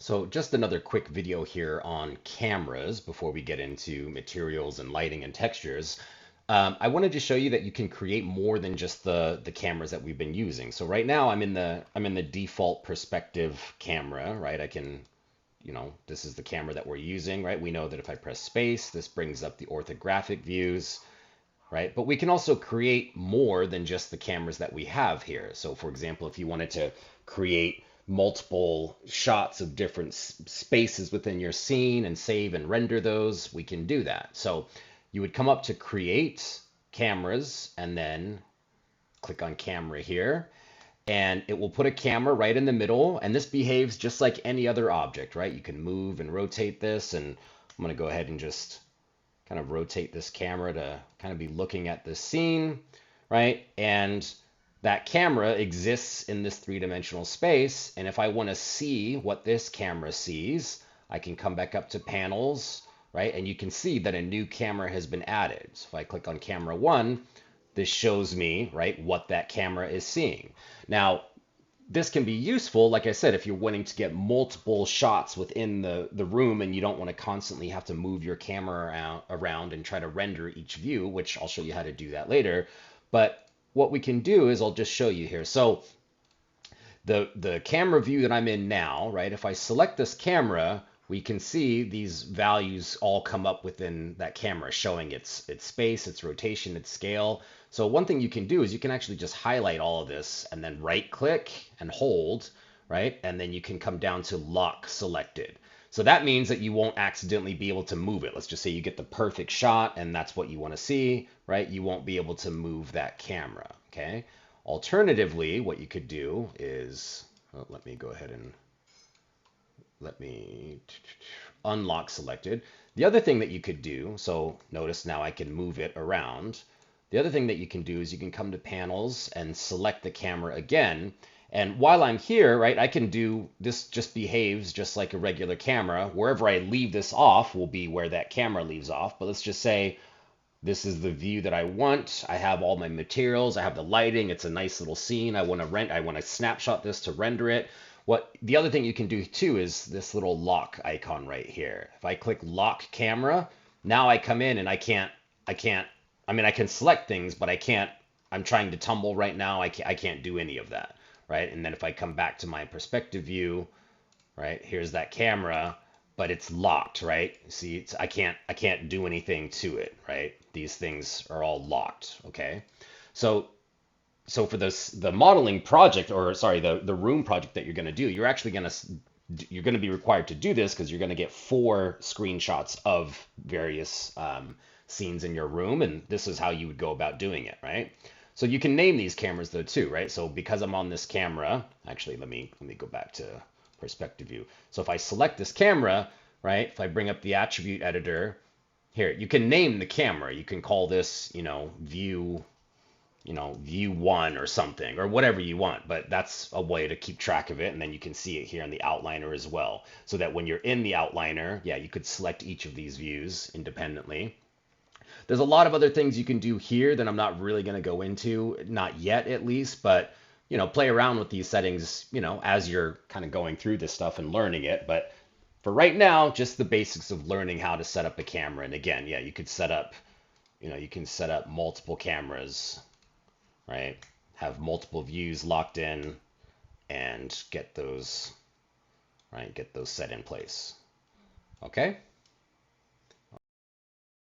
So just another quick video here on cameras before we get into materials and lighting and textures. I wanted to show you that you can create more than just the cameras that we've been using. So right now I'm in the default perspective camera, right? I can, this is the camera that we're using, right? We know that if I press space, this brings up the orthographic views, right? But we can also create more than just the cameras that we have here. So for example, if you wanted to create multiple shots of different spaces within your scene and save and render those, we can do that. So you would come up to create cameras and then click on camera here, and it will put a camera right in the middle, and this behaves just like any other object, right? You can move and rotate this, and I'm going to go ahead and just kind of rotate this camera to kind of be looking at this scene, right? And that camera exists in this three-dimensional space. And if I want to see what this camera sees, I can come back up to panels, right? And you can see that a new camera has been added. So if I click on camera one, this shows me, right, what that camera is seeing. Now, this can be useful, like I said, if you're wanting to get multiple shots within the room and you don't want to constantly have to move your camera around and try to render each view, which I'll show you how to do that later. But what we can do is I'll just show you here. So the camera view that I'm in now, right? If I select this camera, we can see these values all come up within that camera, showing its space, its rotation, its scale. So one thing you can do is you can actually just highlight all of this and then right click and hold, right? And then you can come down to lock selected. So that means that you won't accidentally be able to move it. Let's just say you get the perfect shot and that's what you want to see, right? You won't be able to move that camera, okay? Alternatively, what you could do is, let me go ahead and let me unlock selected. The other thing that you could do, so notice now I can move it around. The other thing that you can do is you can come to panels and select the camera again. And while I'm here, right, I can do this, just behaves just like a regular camera. Wherever I leave this off will be where that camera leaves off. But let's just say this is the view that I want. I have all my materials. I have the lighting. It's a nice little scene. I want to snapshot this to render it. What the other thing you can do too is this little lock icon right here. If I click lock camera, now I come in and I mean, I can select things, but I can't, I'm trying to tumble right now. I can't do any of that, right? And then if I come back to my perspective view, right, here's that camera, but it's locked, right? See, I can't do anything to it, right? These things are all locked, okay? So for this the modeling project, or sorry, the room project that you're going to do, you're going to be required to do this because you're going to get 4 screenshots of various scenes in your room, and this is how you would go about doing it, right? So you can name these cameras though too, right? So because I'm on this camera, actually let me go back to perspective view. So if I select this camera, right? If I bring up the attribute editor here, you can name the camera. You can call this, view, view 1 or something, or whatever you want, but that's a way to keep track of it. And then you can see it here in the outliner as well. So that when you're in the outliner, yeah, you could select each of these views independently. There's a lot of other things you can do here that I'm not really going to go into, not yet at least, but play around with these settings, as you're kind of going through this stuff and learning it. But for right now, just the basics of learning how to set up a camera. And again, yeah, you could set up, you can set up multiple cameras, right? Have multiple views locked in and get those, right? Get those set in place. Okay?